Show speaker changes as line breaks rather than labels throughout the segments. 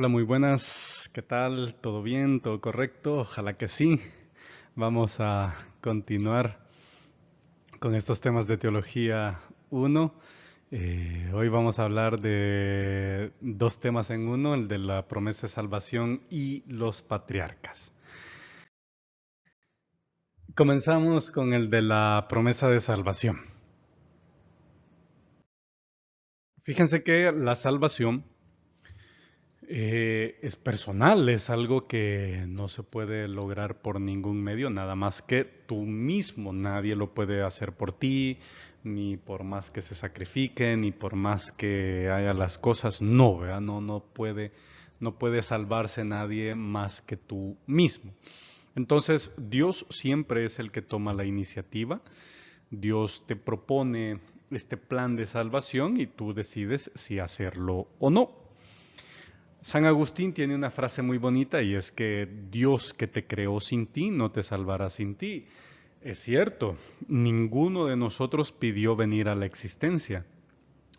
Hola, muy buenas. ¿Qué tal? ¿Todo bien? ¿Todo correcto? Ojalá que sí. Vamos a continuar con estos temas de Teología 1. Hoy vamos a hablar de dos temas en uno, el de la promesa de salvación y los patriarcas. Comenzamos con el de la promesa de salvación. Fíjense que la salvación es personal, es algo que no se puede lograr por ningún medio, nada más que tú mismo. Nadie lo puede hacer por ti, ni por más que se sacrifique, ni por más que haya las cosas. No, ¿verdad? No puede salvarse nadie más que tú mismo. Entonces, Dios siempre es el que toma la iniciativa. Dios te propone este plan de salvación y tú decides si hacerlo o no. San Agustín tiene una frase muy bonita y es que Dios que te creó sin ti no te salvará sin ti. Es cierto, ninguno de nosotros pidió venir a la existencia.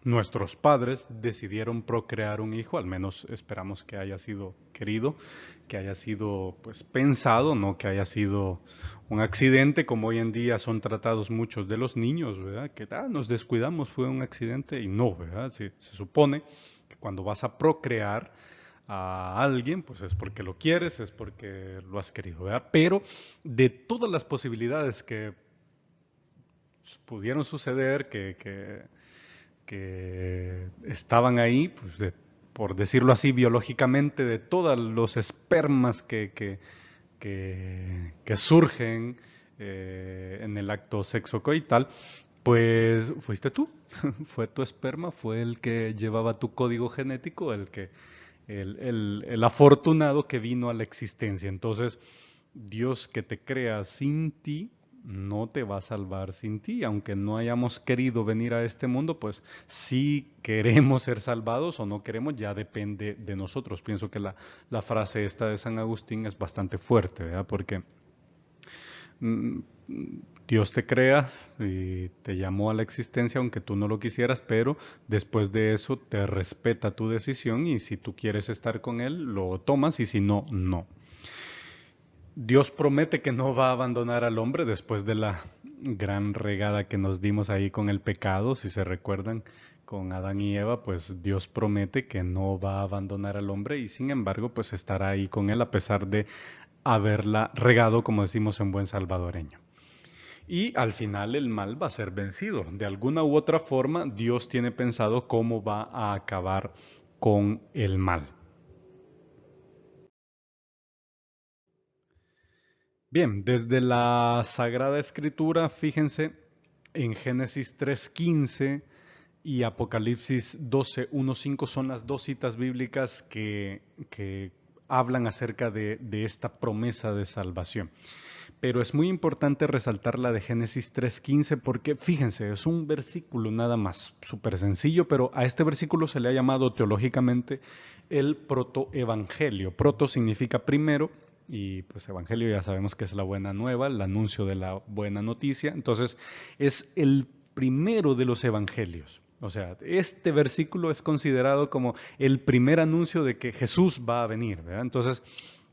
Nuestros padres decidieron procrear un hijo, al menos esperamos que haya sido querido, que haya sido pues pensado, no que haya sido un accidente como hoy en día son tratados muchos de los niños, ¿verdad? Que nos descuidamos, fue un accidente y no, ¿verdad? Se supone que cuando vas a procrear a alguien, pues es porque lo quieres, es porque lo has querido, ¿verdad? Pero de todas las posibilidades que pudieron suceder, que estaban ahí, pues por decirlo así, biológicamente, de todos los espermas que surgen en el acto sexo coital, pues fuiste tú, fue tu esperma, fue el que llevaba tu código genético, el afortunado que vino a la existencia. Entonces, Dios que te crea sin ti, no te va a salvar sin ti. Aunque no hayamos querido venir a este mundo, pues si queremos ser salvados o no queremos, ya depende de nosotros. Pienso que la frase esta de San Agustín es bastante fuerte, ¿verdad? Porque mm, Dios te crea y te llamó a la existencia aunque tú no lo quisieras, pero después de eso te respeta tu decisión y si tú quieres estar con Él, lo tomas y si no, no. Dios promete que no va a abandonar al hombre después de la gran regada que nos dimos ahí con el pecado, si se recuerdan, con Adán y Eva, pues Dios promete que no va a abandonar al hombre y sin embargo, pues estará ahí con él a pesar de haberla regado, como decimos en buen salvadoreño. Y al final el mal va a ser vencido. De alguna u otra forma, Dios tiene pensado cómo va a acabar con el mal. Bien, desde la Sagrada Escritura, fíjense, en Génesis 3:15 y Apocalipsis 12:1-5 son las dos citas bíblicas que hablan acerca de esta promesa de salvación. Pero es muy importante resaltar la de Génesis 3:15 porque fíjense, es un versículo nada más, súper sencillo, pero a este versículo se le ha llamado teológicamente el protoevangelio. Proto significa primero y pues evangelio ya sabemos que es la buena nueva, el anuncio de la buena noticia. Entonces es el primero de los evangelios. O sea, este versículo es considerado como el primer anuncio de que Jesús va a venir, ¿verdad? Entonces,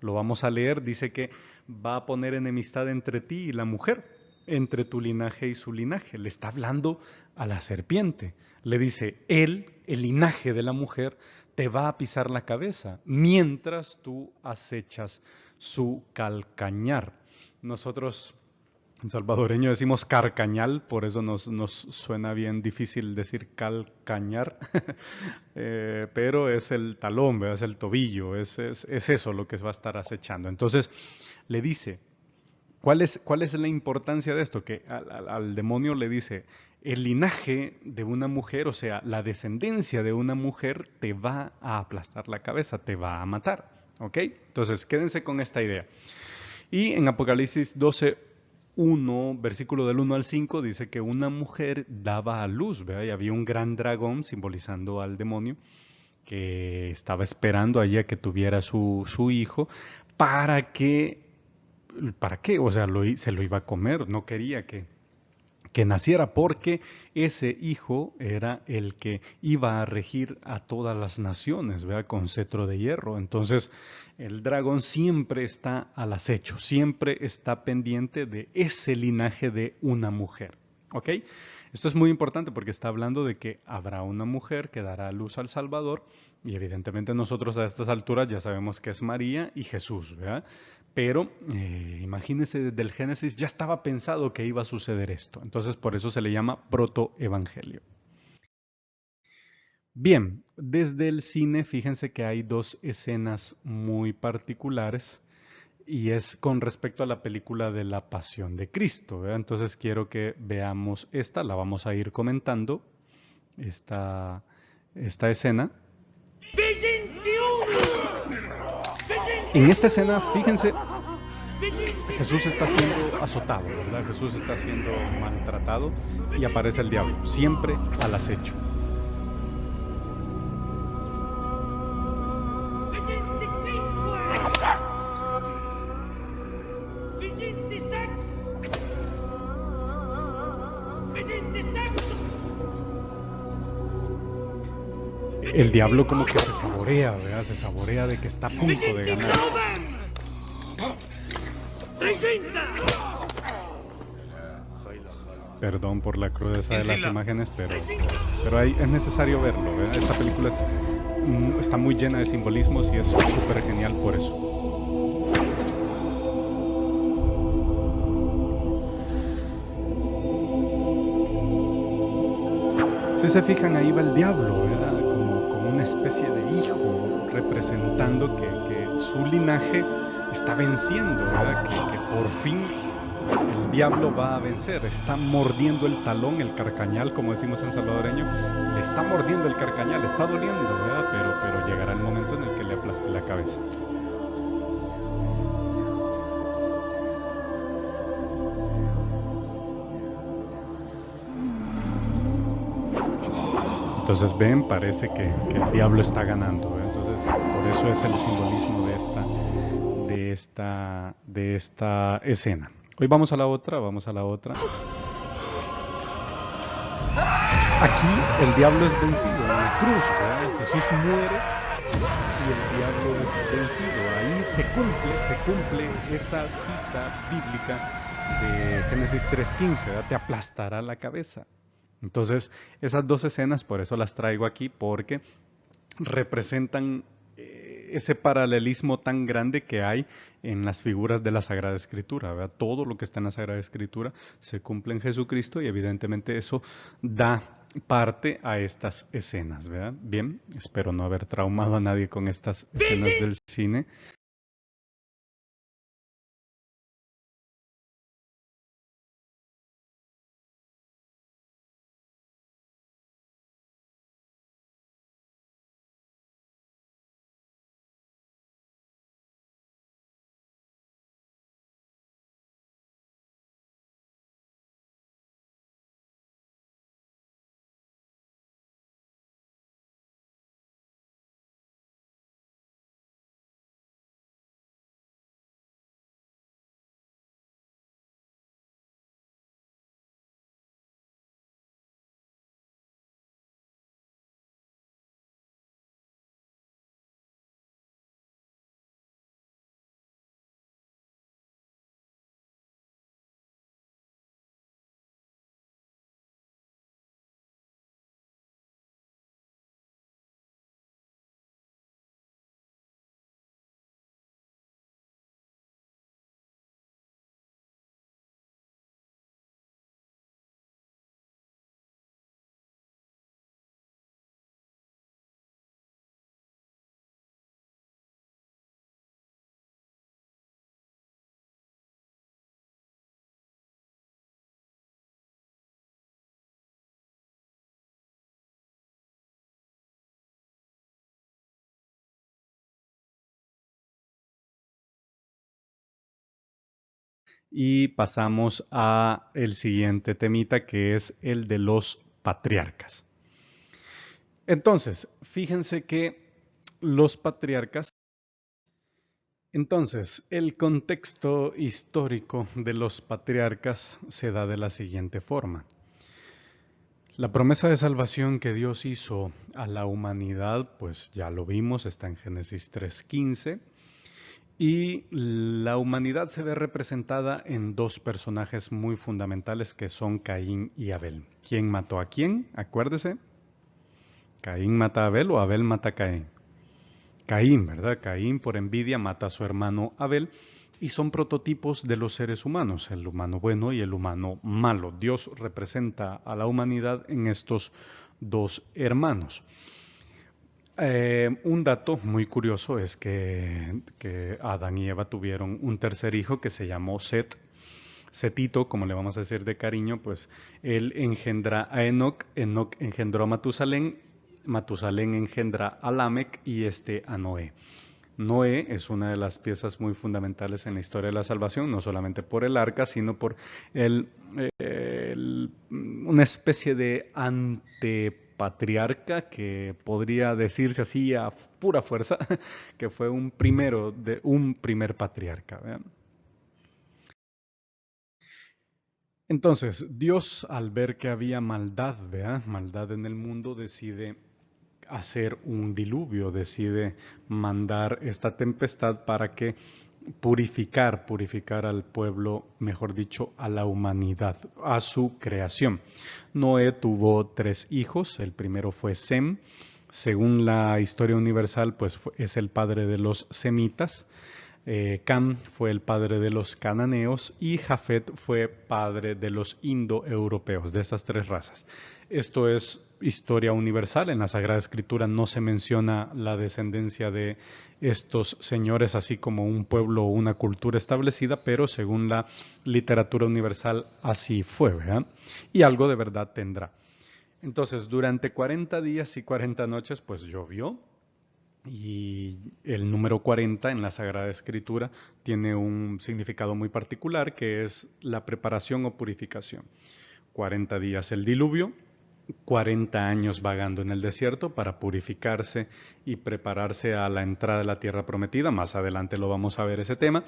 lo vamos a leer, dice que va a poner enemistad entre ti y la mujer, entre tu linaje y su linaje. Le está hablando a la serpiente. Le dice, él, el linaje de la mujer, te va a pisar la cabeza mientras tú acechas su calcañar. Nosotros en salvadoreño decimos carcañal, por eso nos suena bien difícil decir calcañar, pero es el talón, ¿verdad? Es el tobillo, es eso lo que va a estar acechando. Entonces le dice, ¿cuál es la importancia de esto? Que al demonio le dice, el linaje de una mujer, o sea, la descendencia de una mujer te va a aplastar la cabeza, te va a matar. ¿Ok? Entonces, quédense con esta idea. Y en Apocalipsis 12:1, versículo del 1 al 5, dice que una mujer daba a luz, ¿verdad? Y había un gran dragón simbolizando al demonio que estaba esperando allí a que tuviera su hijo para que, ¿para qué? O sea, se lo iba a comer, no quería que que naciera, porque ese hijo era el que iba a regir a todas las naciones, ¿verdad? Con cetro de hierro. Entonces, el dragón siempre está al acecho, siempre está pendiente de ese linaje de una mujer. ¿Ok? Esto es muy importante porque está hablando de que habrá una mujer que dará a luz al Salvador, y evidentemente nosotros a estas alturas ya sabemos que es María y Jesús, ¿verdad? Pero imagínense, desde el Génesis ya estaba pensado que iba a suceder esto. Entonces por eso se le llama protoevangelio. Bien, desde el cine, fíjense que hay dos escenas muy particulares y es con respecto a la película de la Pasión de Cristo, ¿verdad? Entonces quiero que veamos esta, la vamos a ir comentando, esta escena. En esta escena, fíjense, Jesús está siendo azotado, ¿verdad? Jesús está siendo maltratado y aparece el diablo, siempre al acecho. El diablo como que se saborea, ¿verdad? Se saborea de que está a punto de ganar. Perdón por la crudeza de las imágenes, pero es necesario verlo, ¿verdad? Esta película está muy llena de simbolismos y es súper genial por eso. Si se fijan, ahí va el diablo, ¿verdad? Como una especie de hijo, representando que su linaje está venciendo, ¿verdad? Que por fin el diablo va a vencer. Está mordiendo el talón, el carcañal, como decimos en salvadoreño. Le está mordiendo el carcañal, está doliendo, ¿verdad? Pero llegará el momento en el que le aplaste la cabeza. Entonces ven, parece que el diablo está ganando, ¿verdad? Entonces por eso es el simbolismo de esta escena. Hoy vamos a la otra. Aquí el diablo es vencido en la cruz, ¿verdad? Jesús muere y el diablo es vencido. Ahí se cumple esa cita bíblica de Génesis 3:15, ¿verdad? Te aplastará la cabeza. Entonces, esas dos escenas, por eso las traigo aquí, porque representan ese paralelismo tan grande que hay en las figuras de la Sagrada Escritura, ¿verdad? Todo lo que está en la Sagrada Escritura se cumple en Jesucristo y evidentemente eso da parte a estas escenas, ¿verdad? Bien, espero no haber traumado a nadie con estas escenas del cine. Y pasamos a el siguiente temita, que es el de los patriarcas. Entonces, fíjense que los patriarcas Entonces, el contexto histórico de los patriarcas se da de la siguiente forma. La promesa de salvación que Dios hizo a la humanidad, pues ya lo vimos, está en Génesis 3:15, y la humanidad se ve representada en dos personajes muy fundamentales que son Caín y Abel. ¿Quién mató a quién? Acuérdese. Caín mata a Abel o Abel mata a Caín. Caín, ¿verdad? Caín por envidia mata a su hermano Abel y son prototipos de los seres humanos, el humano bueno y el humano malo. Dios representa a la humanidad en estos dos hermanos. Un dato muy curioso es que Adán y Eva tuvieron un tercer hijo que se llamó Set. Setito, como le vamos a decir de cariño, pues él engendra a Enoc, Enoc engendró a Matusalén, Matusalén engendra a Lamec y este a Noé. Noé es una de las piezas muy fundamentales en la historia de la salvación, no solamente por el arca, sino por una especie de antepatriarca que podría decirse así a pura fuerza, que fue un primer patriarca. ¿Vean? Entonces, Dios al ver que había maldad, ¿vea? Maldad en el mundo, decide hacer un diluvio, decide mandar esta tempestad para que purificar al pueblo, mejor dicho, a la humanidad, a su creación. Noé tuvo 3 hijos, el primero fue Sem, según la historia universal, pues es el padre de los semitas. Cam fue el padre de los cananeos y Jafet fue padre de los indoeuropeos, de estas 3 razas. Esto es historia universal, en la Sagrada Escritura no se menciona la descendencia de estos señores así como un pueblo o una cultura establecida, pero según la literatura universal así fue, ¿verdad? Y algo de verdad tendrá. Entonces, durante 40 días y 40 noches, pues llovió, y el número 40 en la Sagrada Escritura tiene un significado muy particular que es la preparación o purificación. 40 días el diluvio, 40 años vagando en el desierto para purificarse y prepararse a la entrada de la tierra prometida. Más adelante lo vamos a ver ese tema.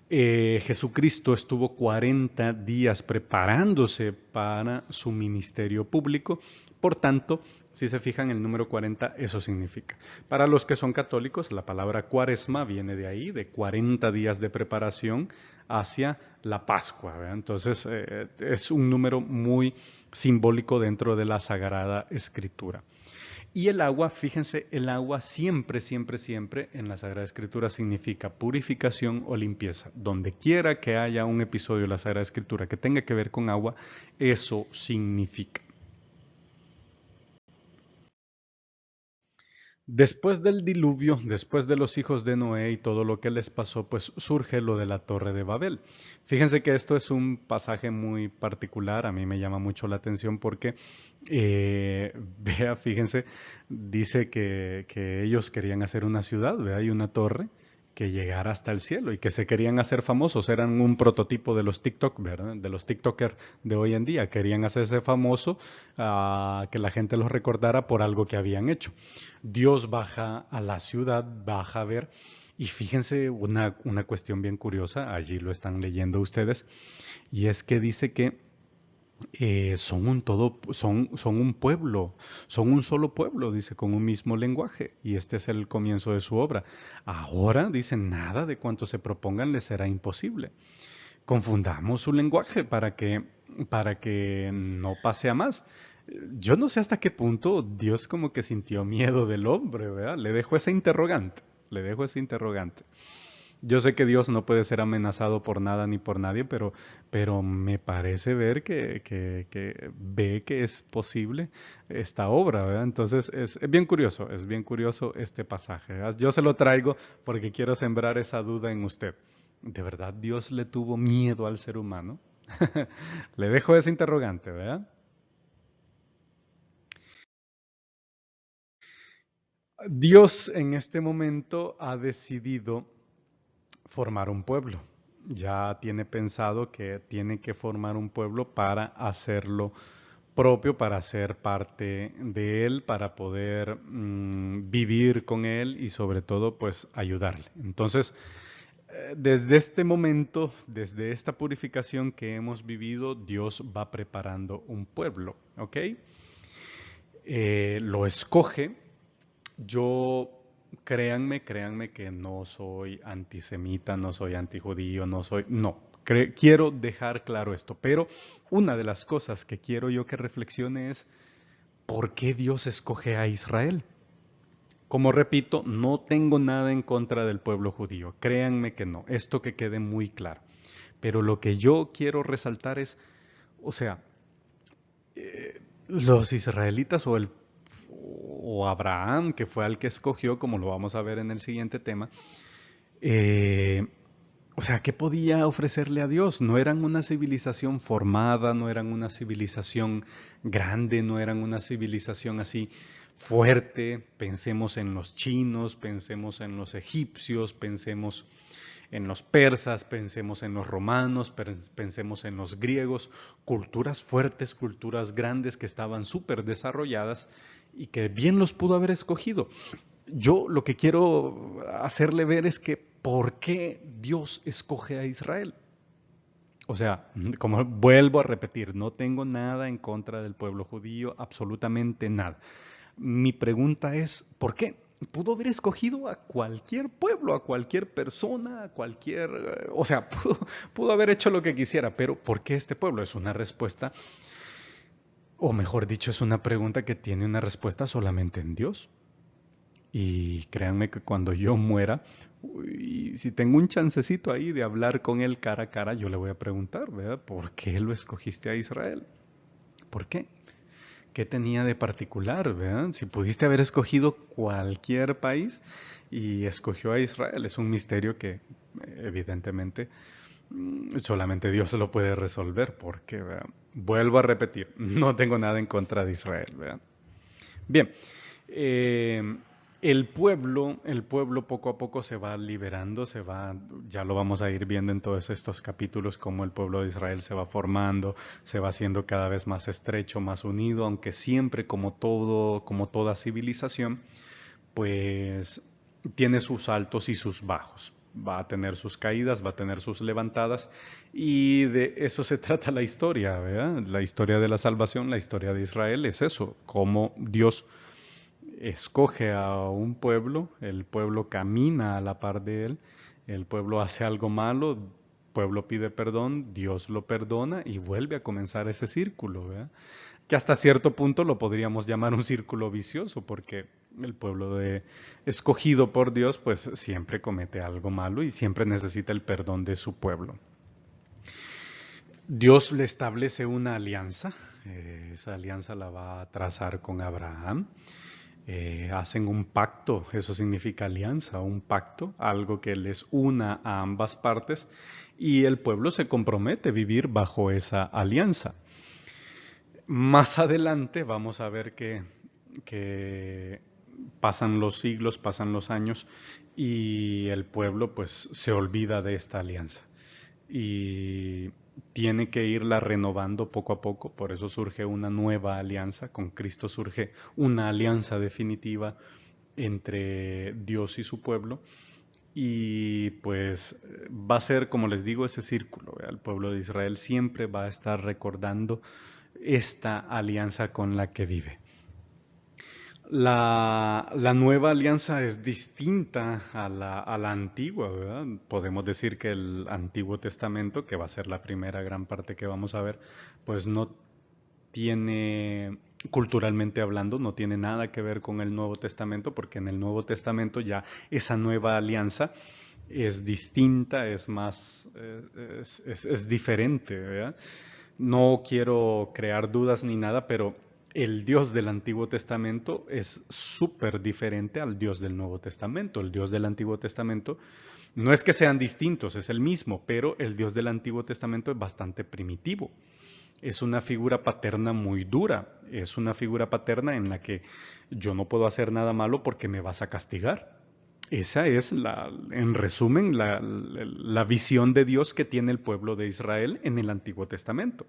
Jesucristo estuvo 40 días preparándose para su ministerio público. Por tanto, si se fijan, el número 40 eso significa. Para los que son católicos, la palabra cuaresma viene de ahí, de 40 días de preparación hacia la Pascua, ¿verdad? Entonces, es un número muy simbólico dentro de la Sagrada Escritura. Y el agua, fíjense, el agua siempre, siempre, siempre en la Sagrada Escritura significa purificación o limpieza. Donde quiera que haya un episodio de la Sagrada Escritura que tenga que ver con agua, eso significa. Después del diluvio, después de los hijos de Noé y todo lo que les pasó, pues surge lo de la Torre de Babel. Fíjense que esto es un pasaje muy particular, a mí me llama mucho la atención porque, fíjense, dice que ellos querían hacer una ciudad, ¿vea? Y una torre que llegara hasta el cielo y que se querían hacer famosos, eran un prototipo de los TikTok, ¿verdad? De los TikTokers de hoy en día, querían hacerse famoso, que la gente los recordara por algo que habían hecho. Dios baja a la ciudad, baja a ver, y fíjense una cuestión bien curiosa, allí lo están leyendo ustedes, y es que dice que son un pueblo, son un solo pueblo, dice, con un mismo lenguaje, y este es el comienzo de su obra. Ahora, dice, nada de cuanto se propongan les será imposible. Confundamos su lenguaje para que no pase a más. Yo no sé hasta qué punto Dios como que sintió miedo del hombre, ¿verdad? Le dejo ese interrogante, le dejo ese interrogante. Yo sé que Dios no puede ser amenazado por nada ni por nadie, pero me parece ver que ve que es posible esta obra, ¿verdad? Entonces es bien curioso este pasaje, ¿verdad? Yo se lo traigo porque quiero sembrar esa duda en usted. ¿De verdad Dios le tuvo miedo al ser humano? Le dejo ese interrogante, ¿verdad? Dios en este momento ha decidido formar un pueblo. Ya tiene pensado que tiene que formar un pueblo para hacerlo propio, para ser parte de él, para poder vivir con él y sobre todo pues ayudarle. Entonces, Desde este momento, desde esta purificación que hemos vivido, Dios va preparando un pueblo, ¿ok? Lo escoge. Yo, créanme que no soy antisemita, no soy antijudío, no soy, no. Quiero dejar claro esto, pero una de las cosas que quiero yo que reflexione es ¿por qué Dios escoge a Israel? Como repito, no tengo nada en contra del pueblo judío, créanme que no, esto que quede muy claro. Pero lo que yo quiero resaltar es, o sea, los israelitas o Abraham, que fue al que escogió, como lo vamos a ver en el siguiente tema, eh, o sea, ¿qué podía ofrecerle a Dios? No eran una civilización formada, no eran una civilización grande, no eran una civilización así fuerte. Pensemos en los chinos, pensemos en los egipcios, pensemos en los persas, pensemos en los romanos, pensemos en los griegos, culturas fuertes, culturas grandes que estaban súper desarrolladas y que bien los pudo haber escogido. Yo lo que quiero hacerle ver es que ¿por qué Dios escoge a Israel? O sea, como vuelvo a repetir, no tengo nada en contra del pueblo judío, absolutamente nada. Mi pregunta es, ¿por qué? Pudo haber escogido a cualquier pueblo, a cualquier persona, a cualquier... o sea, pudo haber hecho lo que quisiera, pero ¿por qué este pueblo? Es una respuesta, o mejor dicho, es una pregunta que tiene una respuesta solamente en Dios. Y créanme que cuando yo muera, y si tengo un chancecito ahí de hablar con él cara a cara, yo le voy a preguntar, ¿verdad? ¿Por qué lo escogiste a Israel? ¿Por qué? ¿Qué tenía de particular, verdad? Si pudiste haber escogido cualquier país y escogió a Israel, es un misterio que evidentemente solamente Dios lo puede resolver, porque, ¿verdad? Vuelvo a repetir, no tengo nada en contra de Israel, ¿verdad? Bien, eh, el pueblo poco a poco se va liberando, ya lo vamos a ir viendo en todos estos capítulos, cómo el pueblo de Israel se va formando, se va haciendo cada vez más estrecho, más unido, aunque siempre como todo, como toda civilización, pues tiene sus altos y sus bajos. Va a tener sus caídas, va a tener sus levantadas, y de eso se trata la historia, ¿verdad? La historia de la salvación, la historia de Israel es eso, cómo Dios escoge a un pueblo, el pueblo camina a la par de él, el pueblo hace algo malo, el pueblo pide perdón, Dios lo perdona y vuelve a comenzar ese círculo, ¿verdad? Que hasta cierto punto lo podríamos llamar un círculo vicioso, porque el escogido por Dios, pues siempre comete algo malo y siempre necesita el perdón de su pueblo. Dios le establece una alianza, esa alianza la va a trazar con Abraham. Hacen un pacto, eso significa alianza, un pacto, algo que les una a ambas partes, y el pueblo se compromete a vivir bajo esa alianza. Más adelante vamos a ver que pasan los siglos, pasan los años, y el pueblo pues se olvida de esta alianza y tiene que irla renovando poco a poco, por eso surge una nueva alianza, con Cristo surge una alianza definitiva entre Dios y su pueblo, y pues va a ser, como les digo, ese círculo. ¿Verdad? El pueblo de Israel siempre va a estar recordando esta alianza con la que vive. La nueva alianza es distinta a la antigua, ¿verdad? Podemos decir que el Antiguo Testamento, que va a ser la primera gran parte que vamos a ver, pues no tiene, culturalmente hablando, no tiene nada que ver con el Nuevo Testamento, porque en el Nuevo Testamento ya esa nueva alianza es distinta, es más, es diferente, ¿verdad? No quiero crear dudas ni nada, pero el Dios del Antiguo Testamento es súper diferente al Dios del Nuevo Testamento. El Dios del Antiguo Testamento no es que sean distintos, es el mismo, pero el Dios del Antiguo Testamento es bastante primitivo. Es una figura paterna muy dura, es una figura paterna en la que yo no puedo hacer nada malo porque me vas a castigar. Esa es, en resumen, la visión de Dios que tiene el pueblo de Israel en el Antiguo Testamento.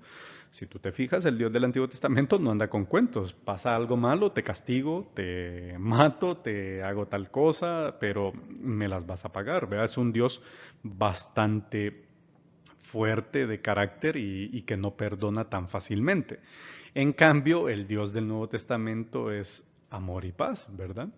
Si tú te fijas, el Dios del Antiguo Testamento no anda con cuentos. Pasa algo malo, te castigo, te mato, te hago tal cosa, pero me las vas a pagar. ¿Verdad? Es un Dios bastante fuerte de carácter y que no perdona tan fácilmente. En cambio, el Dios del Nuevo Testamento es amor y paz, ¿verdad?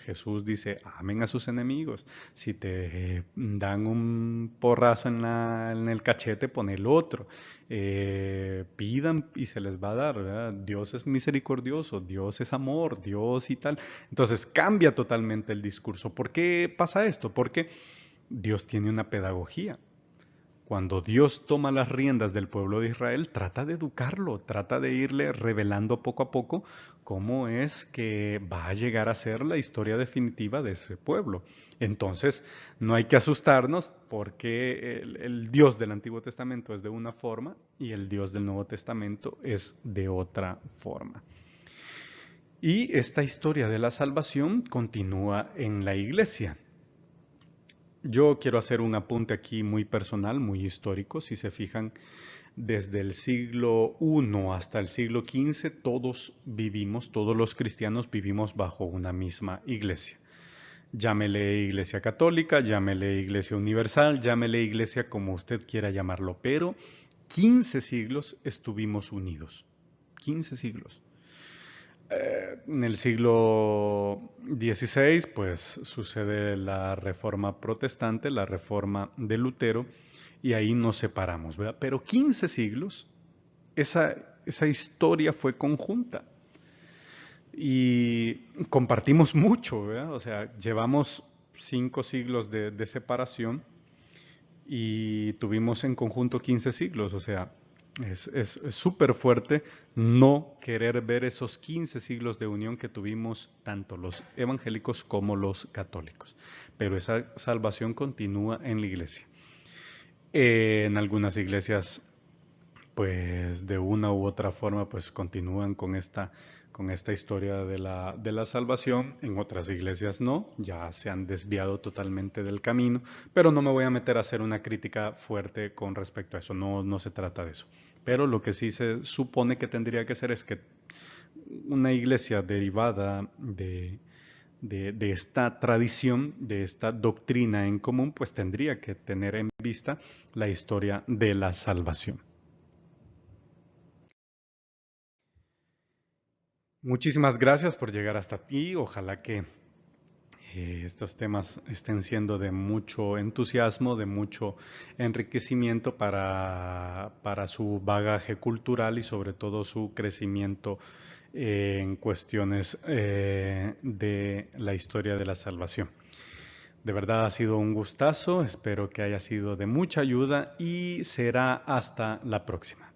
Jesús dice, amen a sus enemigos. Si te dan un porrazo en el cachete, pon el otro. Pidan y se les va a dar, ¿verdad? Dios es misericordioso, Dios es amor, Dios y tal. Entonces cambia totalmente el discurso. ¿Por qué pasa esto? Porque Dios tiene una pedagogía. Cuando Dios toma las riendas del pueblo de Israel, trata de educarlo, trata de irle revelando poco a poco cómo es que va a llegar a ser la historia definitiva de ese pueblo. Entonces, no hay que asustarnos porque el Dios del Antiguo Testamento es de una forma y el Dios del Nuevo Testamento es de otra forma. Y esta historia de la salvación continúa en la iglesia. Yo quiero hacer un apunte aquí muy personal, muy histórico. Si se fijan, desde el siglo I hasta el siglo XV, todos los cristianos vivimos bajo una misma iglesia. Llámele iglesia católica, llámele iglesia universal, llámele iglesia como usted quiera llamarlo, pero 15 siglos estuvimos unidos. 15 siglos. En el siglo XVI, pues sucede la reforma protestante, la reforma de Lutero, y ahí nos separamos, ¿verdad? Pero 15 siglos, esa historia fue conjunta y compartimos mucho, ¿verdad? O sea, llevamos 5 siglos de separación y tuvimos en conjunto 15 siglos, o sea, es súper fuerte no querer ver esos 15 siglos de unión que tuvimos tanto los evangélicos como los católicos. Pero esa salvación continúa en la iglesia. En algunas iglesias, pues de una u otra forma, pues continúan con esta historia de la salvación. En otras iglesias no, ya se han desviado totalmente del camino, pero no me voy a meter a hacer una crítica fuerte con respecto a eso, no, no se trata de eso. Pero lo que sí se supone que tendría que ser es que una iglesia derivada de esta tradición, de esta doctrina en común, pues tendría que tener en vista la historia de la salvación. Muchísimas gracias por llegar hasta aquí. Ojalá que estos temas estén siendo de mucho entusiasmo, de mucho enriquecimiento para su bagaje cultural y sobre todo su crecimiento en cuestiones de la historia de la salvación. De verdad ha sido un gustazo, espero que haya sido de mucha ayuda y será hasta la próxima.